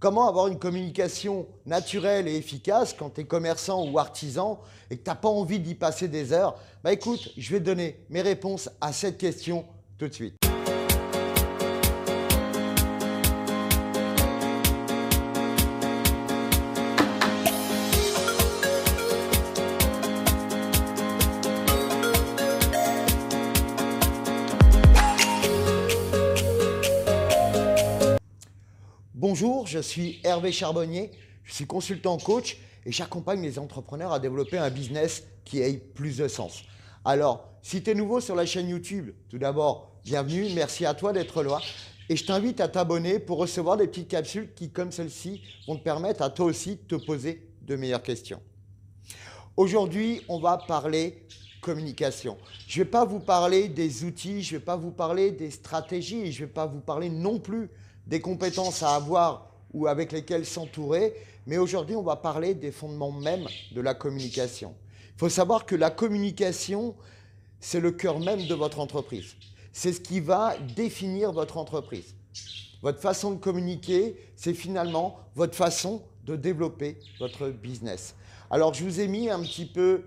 Comment avoir une communication naturelle et efficace quand tu es commerçant ou artisan et que tu n'as pas envie d'y passer des heures? Bah écoute, je vais te donner mes réponses à cette question tout de suite. Bonjour, je suis Hervé Charbonnier, je suis consultant coach et j'accompagne les entrepreneurs à développer un business qui ait plus de sens. Alors, si tu es nouveau sur la chaîne YouTube, tout d'abord, bienvenue, merci à toi d'être là et je t'invite à t'abonner pour recevoir des petites capsules qui, comme celle-ci, vont te permettre à toi aussi de te poser de meilleures questions. Aujourd'hui, on va parler communication. Je ne vais pas vous parler des outils, je ne vais pas vous parler des stratégies, je ne vais pas vous parler non plus des compétences à avoir ou avec lesquelles s'entourer, mais aujourd'hui, on va parler des fondements même de la communication. Il faut savoir que la communication, c'est le cœur même de votre entreprise. C'est ce qui va définir votre entreprise. Votre façon de communiquer, c'est finalement votre façon de développer votre business. Alors, je vous ai mis un petit peu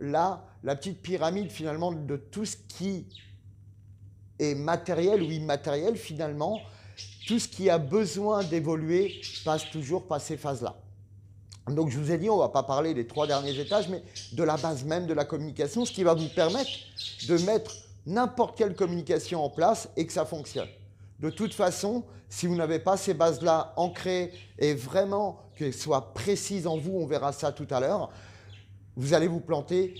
là, la petite pyramide finalement de tout ce qui est matériel ou immatériel finalement. Tout ce qui a besoin d'évoluer passe toujours par ces phases-là. Donc, je vous ai dit, on ne va pas parler des 3 derniers étages, mais de la base même de la communication, ce qui va vous permettre de mettre n'importe quelle communication en place et que ça fonctionne. De toute façon, si vous n'avez pas ces bases-là ancrées et vraiment qu'elles soient précises en vous, on verra ça tout à l'heure, vous allez vous planter,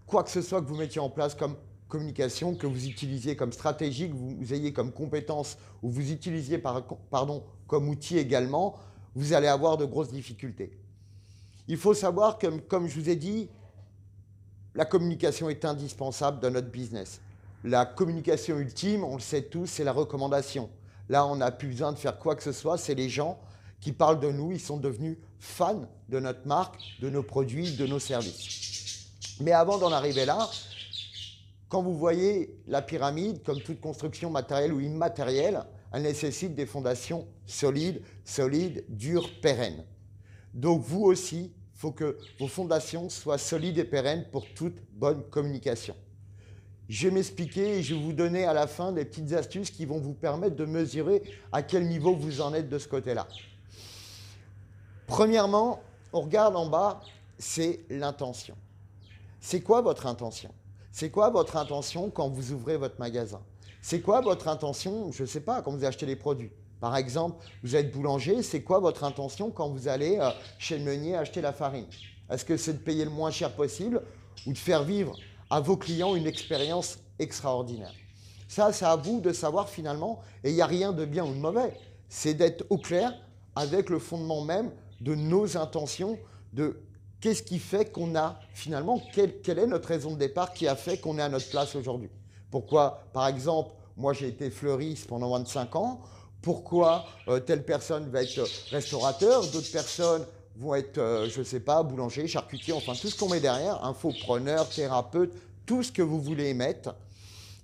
quoi que ce soit que vous mettiez en place comme communication, que vous utilisiez comme stratégie, que vous ayez comme compétence ou vous utilisiez comme outil également, vous allez avoir de grosses difficultés. Il faut savoir que, comme je vous ai dit, la communication est indispensable dans notre business. La communication ultime, on le sait tous, c'est la recommandation. Là, on n'a plus besoin de faire quoi que ce soit, c'est les gens qui parlent de nous, ils sont devenus fans de notre marque, de nos produits, de nos services. Mais avant d'en arriver là, quand vous voyez la pyramide, comme toute construction matérielle ou immatérielle, elle nécessite des fondations solides, dures, pérennes. Donc vous aussi, il faut que vos fondations soient solides et pérennes pour toute bonne communication. Je vais m'expliquer et je vais vous donner à la fin des petites astuces qui vont vous permettre de mesurer à quel niveau vous en êtes de ce côté-là. Premièrement, on regarde en bas, c'est l'intention. C'est quoi votre intention ? C'est quoi votre intention quand vous ouvrez votre magasin? C'est quoi votre intention, je ne sais pas, quand vous achetez les produits? Par exemple, vous êtes boulanger, c'est quoi votre intention quand vous allez chez le meunier acheter la farine? Est-ce que c'est de payer le moins cher possible ou de faire vivre à vos clients une expérience extraordinaire? Ça, c'est à vous de savoir finalement, et il n'y a rien de bien ou de mauvais, c'est d'être au clair avec le fondement même de nos intentions, de qu'est-ce qui fait qu'on a finalement, quelle est notre raison de départ qui a fait qu'on est à notre place aujourd'hui? Pourquoi, par exemple, moi j'ai été fleuriste pendant 25 ans, pourquoi telle personne va être restaurateur, d'autres personnes vont être, je ne sais pas, boulanger, charcutier, enfin tout ce qu'on met derrière, infopreneur, thérapeute, tout ce que vous voulez mettre,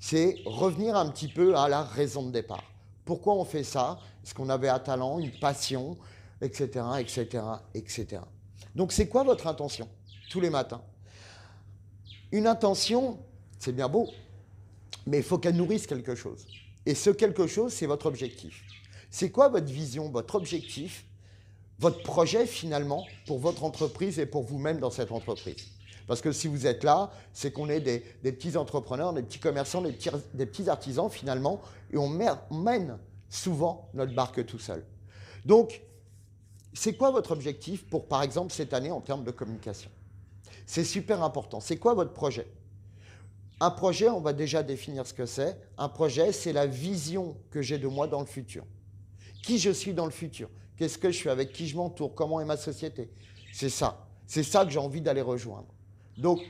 c'est revenir un petit peu à la raison de départ. Pourquoi on fait ça? Est-ce qu'on avait un talent, une passion, etc., etc., etc. Donc, c'est quoi votre intention tous les matins? Une intention, c'est bien beau, mais il faut qu'elle nourrisse quelque chose. Et ce quelque chose, c'est votre objectif. C'est quoi votre vision, votre objectif, votre projet finalement pour votre entreprise et pour vous-même dans cette entreprise? Parce que si vous êtes là, c'est qu'on est des petits entrepreneurs, des petits commerçants, des petits artisans finalement, et on mène souvent notre barque tout seul. Donc, c'est quoi votre objectif pour, par exemple, cette année en termes de communication? C'est super important. C'est quoi votre projet? Un projet, on va déjà définir ce que c'est. Un projet, c'est la vision que j'ai de moi dans le futur. Qui je suis dans le futur? Qu'est-ce que je fais? Avec qui je m'entoure? Comment est ma société? C'est ça. C'est ça que j'ai envie d'aller rejoindre. Donc,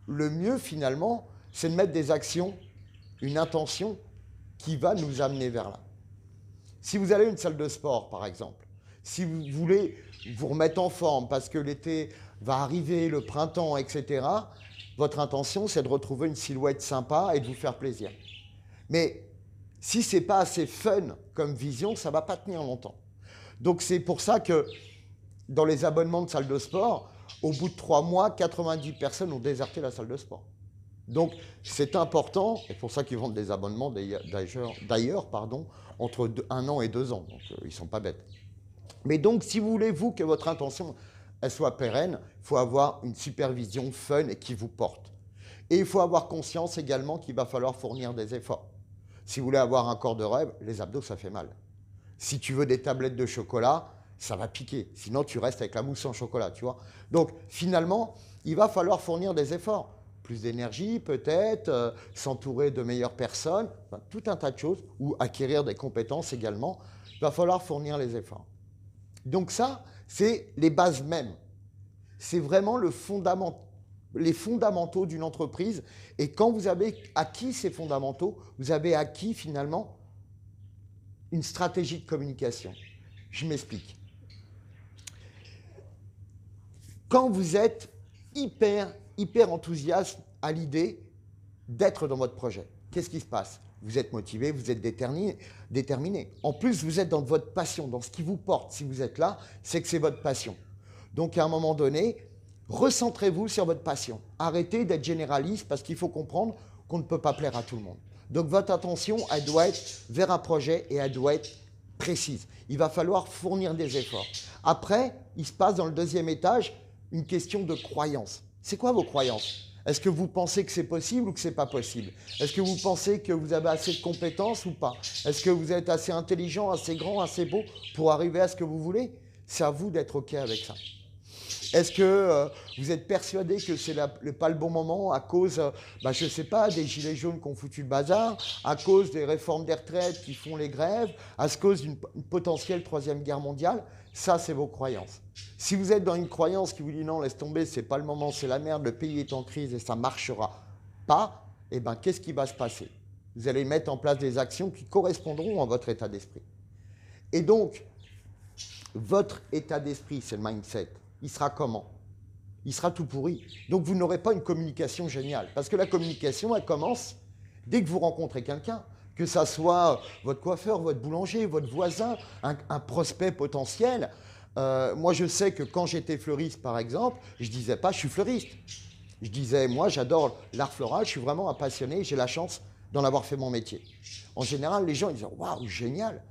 le mieux, finalement, c'est de mettre des actions, une intention qui va nous amener vers là. Si vous allez à une salle de sport, par exemple, si vous voulez vous remettre en forme parce que l'été va arriver, le printemps, etc., votre intention, c'est de retrouver une silhouette sympa et de vous faire plaisir. Mais si ce n'est pas assez fun comme vision, ça ne va pas tenir longtemps. Donc c'est pour ça que dans les abonnements de salle de sport, au bout de 3 mois, 90 personnes ont déserté la salle de sport. Donc c'est important, et c'est pour ça qu'ils vendent des abonnements d'ailleurs, entre 1 an et 2 ans. Donc ils ne sont pas bêtes. Mais donc si vous voulez, vous, que votre intention elle soit pérenne, il faut avoir une supervision fun et qui vous porte. Et il faut avoir conscience également qu'il va falloir fournir des efforts. Si vous voulez avoir un corps de rêve, les abdos, ça fait mal. Si tu veux des tablettes de chocolat, ça va piquer. Sinon, tu restes avec la mousse en chocolat, tu vois. Donc, finalement, il va falloir fournir des efforts. Plus d'énergie, peut-être, s'entourer de meilleures personnes, enfin, tout un tas de choses, ou acquérir des compétences également. Il va falloir fournir les efforts. Donc ça, c'est les bases mêmes. C'est vraiment les fondamentaux d'une entreprise. Et quand vous avez acquis ces fondamentaux, vous avez acquis finalement une stratégie de communication. Je m'explique. Quand vous êtes hyper enthousiaste à l'idée d'être dans votre projet, qu'est-ce qui se passe? Vous êtes motivé, vous êtes déterminé. En plus, vous êtes dans votre passion, dans ce qui vous porte. Si vous êtes là, c'est que c'est votre passion. Donc, à un moment donné, recentrez-vous sur votre passion. Arrêtez d'être généraliste parce qu'il faut comprendre qu'on ne peut pas plaire à tout le monde. Donc, votre attention, elle doit être vers un projet et elle doit être précise. Il va falloir fournir des efforts. Après, il se passe dans le deuxième étage une question de croyance. C'est quoi vos croyances? Est-ce que vous pensez que c'est possible ou que ce n'est pas possible? Est-ce que vous pensez que vous avez assez de compétences ou pas? Est-ce que vous êtes assez intelligent, assez grand, assez beau pour arriver à ce que vous voulez? C'est à vous d'être OK avec ça. Est-ce que vous êtes persuadé que c'est pas le bon moment à cause, je ne sais pas, des gilets jaunes qui ont foutu le bazar, à cause des réformes des retraites qui font les grèves, à cause d'une potentielle troisième guerre mondiale? Ça, c'est vos croyances. Si vous êtes dans une croyance qui vous dit non, laisse tomber, c'est pas le moment, c'est la merde, le pays est en crise et ça ne marchera pas, eh bien, qu'est-ce qui va se passer? Vous allez mettre en place des actions qui correspondront à votre état d'esprit. Et donc, votre état d'esprit, c'est le mindset. Il sera comment? Il sera tout pourri. Donc, vous n'aurez pas une communication géniale. Parce que la communication, elle commence dès que vous rencontrez quelqu'un. Que ça soit votre coiffeur, votre boulanger, votre voisin, un prospect potentiel. Moi, je sais que quand j'étais fleuriste, par exemple, je ne disais pas « je suis fleuriste ». Je disais « moi, j'adore l'art floral, je suis vraiment un passionné, j'ai la chance d'en avoir fait mon métier ». En général, les gens ils disaient « waouh, génial ».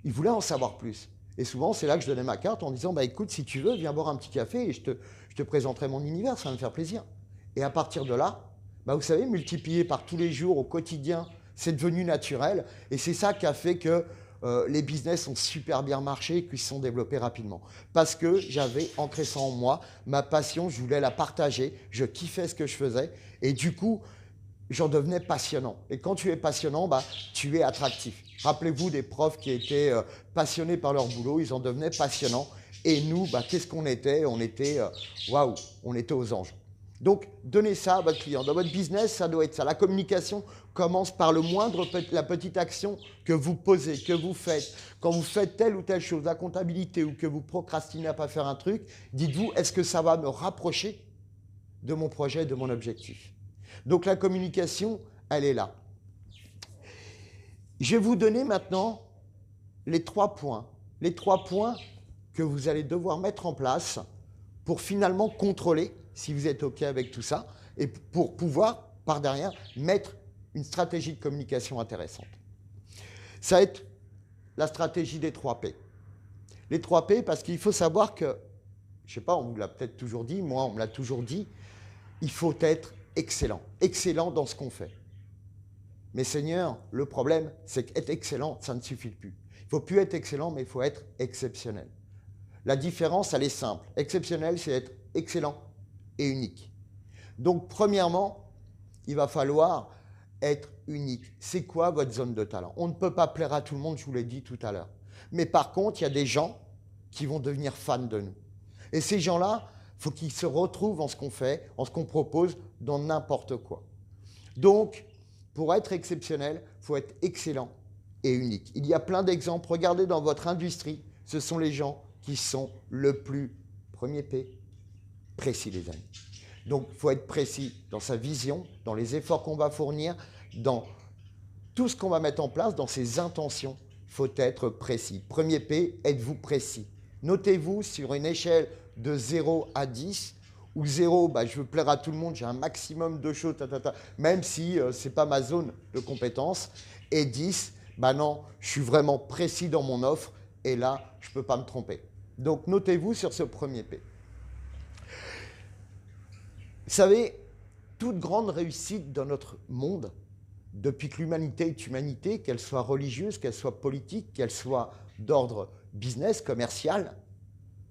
Ils voulaient en savoir plus. Et souvent, c'est là que je donnais ma carte en disant « écoute, si tu veux, viens boire un petit café et je te présenterai mon univers, ça va me faire plaisir ». Et à partir de là, vous savez, multiplié par tous les jours, au quotidien, c'est devenu naturel. Et c'est ça qui a fait que les business ont super bien marché et qu'ils se sont développés rapidement. Parce que j'avais ancré ça en moi, ma passion, je voulais la partager, je kiffais ce que je faisais. Et du coup, j'en devenais passionnant. Et quand tu es passionnant, tu es attractif. Rappelez-vous des profs qui étaient passionnés par leur boulot, ils en devenaient passionnants. Et nous, qu'est-ce qu'on était? On était, waouh, on était aux anges. Donc, donnez ça à votre client. Dans votre business, ça doit être ça. La communication commence par la petite action que vous posez, que vous faites. Quand vous faites telle ou telle chose, la comptabilité, ou que vous procrastinez à ne pas faire un truc, dites-vous, est-ce que ça va me rapprocher de mon projet, de mon objectif? Donc, la communication, elle est là. Je vais vous donner maintenant les 3 points. Les 3 points que vous allez devoir mettre en place pour finalement contrôler si vous êtes OK avec tout ça, et pour pouvoir, par derrière, mettre une stratégie de communication intéressante. Ça va être la stratégie des 3 P. Les 3 P, parce qu'il faut savoir que, je ne sais pas, on vous l'a peut-être toujours dit, moi on me l'a toujours dit, il faut être excellent. Excellent dans ce qu'on fait. Mais Seigneur, le problème, c'est qu'être excellent, ça ne suffit plus. Il ne faut plus être excellent, mais il faut être exceptionnel. La différence, elle est simple. Exceptionnel, c'est être excellent et unique. Donc, premièrement, il va falloir être unique. C'est quoi votre zone de talent? On ne peut pas plaire à tout le monde, je vous l'ai dit tout à l'heure. Mais par contre, il y a des gens qui vont devenir fans de nous. Et ces gens-là, il faut qu'ils se retrouvent en ce qu'on fait, en ce qu'on propose, dans n'importe quoi. Donc, pour être exceptionnel, il faut être excellent et unique. Il y a plein d'exemples. Regardez dans votre industrie, ce sont les gens qui sont le plus, premier P, précis, les amis. Donc, il faut être précis dans sa vision, dans les efforts qu'on va fournir, dans tout ce qu'on va mettre en place, dans ses intentions. il faut être précis. Premier P, êtes-vous précis? Notez-vous sur une échelle de 0 à 10, où 0, bah, je veux plaire à tout le monde, j'ai un maximum de choses, même si ce n'est pas ma zone de compétence. Et 10, bah non, je suis vraiment précis dans mon offre, et là, je ne peux pas me tromper. Donc, notez-vous sur ce premier P. Vous savez, toute grande réussite dans notre monde, depuis que l'humanité est humanité, qu'elle soit religieuse, qu'elle soit politique, qu'elle soit d'ordre business, commercial,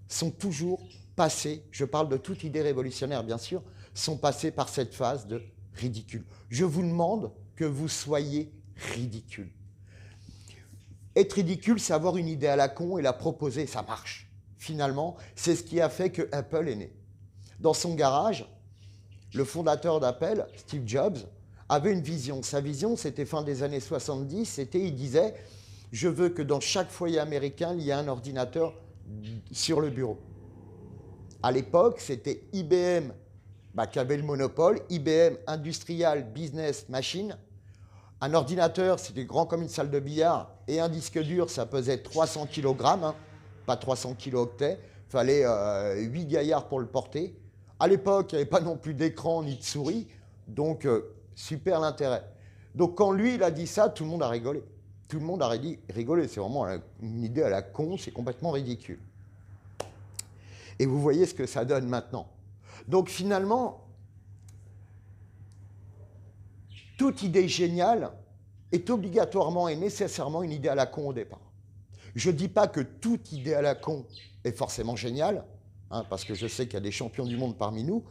sont toujours passées, je parle de toute idée révolutionnaire bien sûr, sont passées par cette phase de ridicule. Je vous demande que vous soyez ridicule. Être ridicule, c'est avoir une idée à la con et la proposer, ça marche. Finalement, c'est ce qui a fait que Apple est né. Dans son garage, le fondateur d'Apple, Steve Jobs, avait une vision. Sa vision, c'était fin des années 70, il disait « Je veux que dans chaque foyer américain, il y ait un ordinateur sur le bureau ». À l'époque, c'était IBM qui avait le monopole, IBM Industrial Business Machine. Un ordinateur, c'était grand comme une salle de billard, et un disque dur, ça pesait 300 kg, pas 300 kilo-octets, il fallait 8 gaillards pour le porter. À l'époque, il n'y avait pas non plus d'écran ni de souris, donc super l'intérêt. Donc quand lui, il a dit ça, tout le monde a rigolé. Tout le monde a rigolé, c'est vraiment une idée à la con, c'est complètement ridicule. Et vous voyez ce que ça donne maintenant. Donc finalement, toute idée géniale est obligatoirement et nécessairement une idée à la con au départ. Je ne dis pas que toute idée à la con est forcément géniale, parce que je sais qu'il y a des champions du monde parmi nous,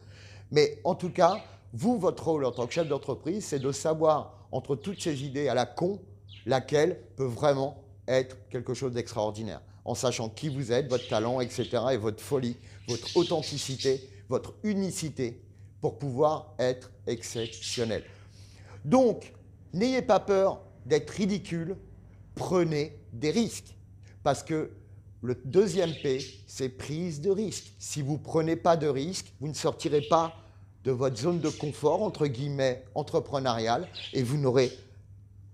mais en tout cas, vous, votre rôle en tant que chef d'entreprise, c'est de savoir, entre toutes ces idées à la con, laquelle peut vraiment être quelque chose d'extraordinaire, en sachant qui vous êtes, votre talent, etc., et votre folie, votre authenticité, votre unicité, pour pouvoir être exceptionnel. Donc, n'ayez pas peur d'être ridicule, prenez des risques, parce que le deuxième P, c'est prise de risque. Si vous ne prenez pas de risque, vous ne sortirez pas de votre zone de confort, entre guillemets, entrepreneuriale, et vous n'aurez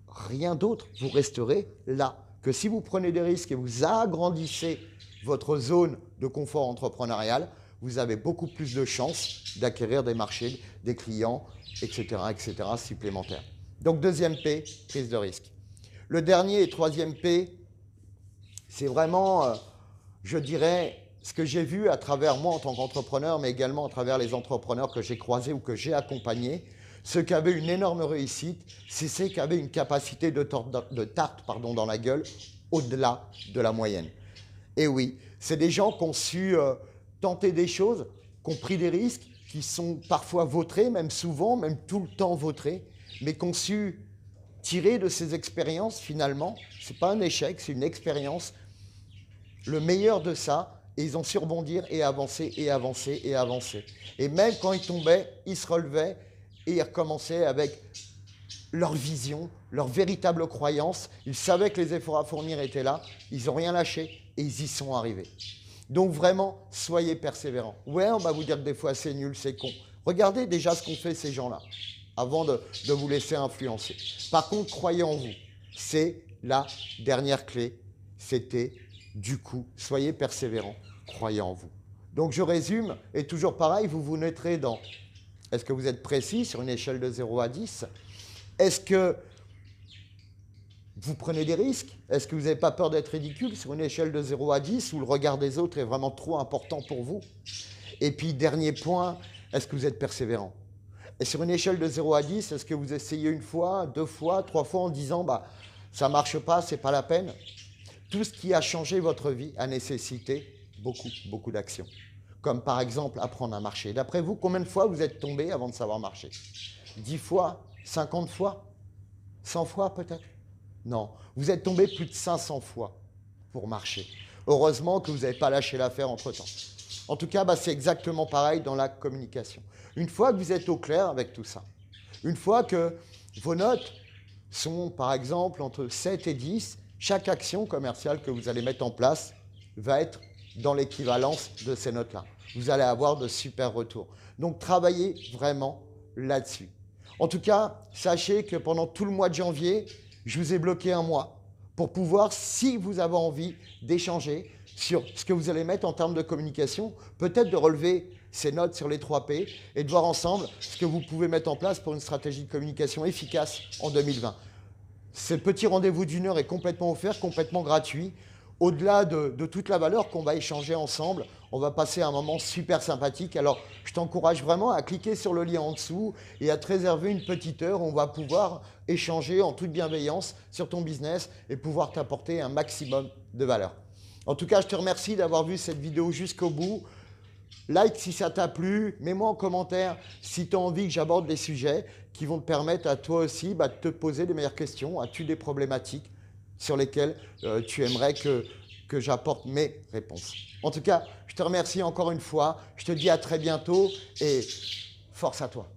rien d'autre. Vous resterez là. Que si vous prenez des risques et vous agrandissez votre zone de confort entrepreneurial, vous avez beaucoup plus de chances d'acquérir des marchés, des clients, etc., etc., supplémentaires. Donc, deuxième P, prise de risque. Le dernier et troisième P, c'est vraiment, je dirais, ce que j'ai vu à travers moi en tant qu'entrepreneur, mais également à travers les entrepreneurs que j'ai croisés ou que j'ai accompagnés. Ceux qui avaient une énorme réussite, c'est ceux qui avaient une capacité de tarte dans la gueule au-delà de la moyenne. Et oui, c'est des gens qui ont su tenter des choses, qui ont pris des risques, qui sont parfois vautrés, même souvent, même tout le temps vautrés, mais qui ont su tirer de ces expériences finalement. Ce n'est pas un échec, c'est une expérience. Le meilleur de ça, et ils ont su rebondir et avancer et avancer et avancer. Et même quand ils tombaient, ils se relevaient et ils recommençaient avec leur vision, leur véritable croyance. Ils savaient que les efforts à fournir étaient là, ils n'ont rien lâché et ils y sont arrivés. Donc vraiment, soyez persévérants. Ouais, on va vous dire que des fois c'est nul, c'est con. Regardez déjà ce qu'ont fait ces gens-là avant de vous laisser influencer. Par contre, croyez en vous. C'est la dernière clé. C'était du coup, soyez persévérants, croyez en vous. Donc je résume, et toujours pareil, vous vous noterez dans est-ce que vous êtes précis sur une échelle de 0 à 10 ? Est-ce que vous prenez des risques ? Est-ce que vous n'avez pas peur d'être ridicule sur une échelle de 0 à 10 où le regard des autres est vraiment trop important pour vous ? Et puis, dernier point, est-ce que vous êtes persévérant ? Et sur une échelle de 0 à 10, est-ce que vous essayez une fois, deux fois, trois fois en disant ça ne marche pas, ce n'est pas la peine ? Tout ce qui a changé votre vie a nécessité beaucoup d'actions. Comme par exemple apprendre à marcher. D'après vous, combien de fois vous êtes tombé avant de savoir marcher ? 10 fois ? 50 fois ? 100 fois peut-être ? Non, vous êtes tombé plus de 500 fois pour marcher. Heureusement que vous n'avez pas lâché l'affaire entre-temps. En tout cas, c'est exactement pareil dans la communication. Une fois que vous êtes au clair avec tout ça, une fois que vos notes sont par exemple entre 7 et 10, chaque action commerciale que vous allez mettre en place va être dans l'équivalence de ces notes-là. Vous allez avoir de super retours. Donc, travaillez vraiment là-dessus. En tout cas, sachez que pendant tout le mois de janvier, je vous ai bloqué un mois pour pouvoir, si vous avez envie d'échanger sur ce que vous allez mettre en termes de communication, peut-être de relever ces notes sur les 3 P et de voir ensemble ce que vous pouvez mettre en place pour une stratégie de communication efficace en 2020. Ce petit rendez-vous d'1 heure est complètement offert, complètement gratuit. Au-delà de toute la valeur qu'on va échanger ensemble, on va passer un moment super sympathique. Alors, je t'encourage vraiment à cliquer sur le lien en dessous et à te réserver une petite heure où on va pouvoir échanger en toute bienveillance sur ton business et pouvoir t'apporter un maximum de valeur. En tout cas, je te remercie d'avoir vu cette vidéo jusqu'au bout. Like si ça t'a plu, mets-moi en commentaire si tu as envie que j'aborde des sujets qui vont te permettre à toi aussi de te poser les meilleures questions, as-tu des problématiques sur lesquelles tu aimerais que j'apporte mes réponses. En tout cas, je te remercie encore une fois, je te dis à très bientôt et force à toi.